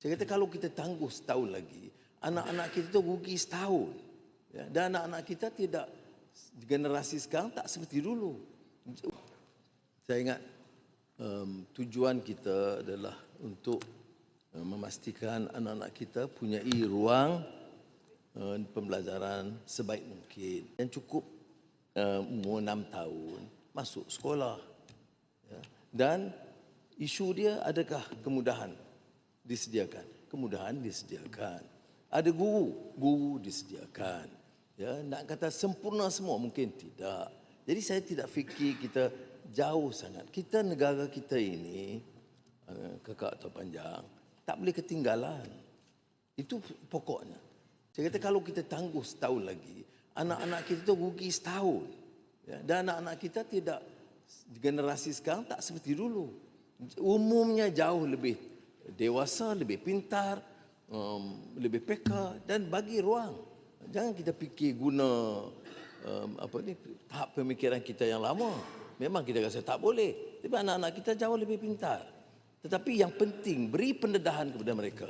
Saya kata kalau kita tangguh setahun lagi, anak-anak kita tu rugi setahun. Ya, dan anak-anak kita tidak, generasi sekarang tak seperti dulu. Saya ingat tujuan kita adalah untuk memastikan anak-anak kita punyai ruang pembelajaran sebaik mungkin. Yang cukup umur 6 tahun masuk sekolah. Ya. Dan isu dia, adakah kemudahan disediakan? Kemudahan disediakan. Ada guru disediakan. Ya, nak kata sempurna semua mungkin tidak. Jadi saya tidak fikir kita jauh sangat. Kita, negara kita ini, Kekak atau Panjang, tak boleh ketinggalan. Itu pokoknya. Saya kata kalau kita tangguh setahun lagi, anak-anak kita tu rugi setahun. Ya, dan anak-anak kita tidak, generasi sekarang tak seperti dulu. Umumnya jauh lebih dewasa, lebih pintar, lebih peka dan bagi ruang. Jangan kita fikir guna tahap pemikiran kita yang lama. Memang kita rasa tak boleh. Tapi anak-anak kita jauh lebih pintar. Tetapi yang penting, beri pendedahan kepada mereka.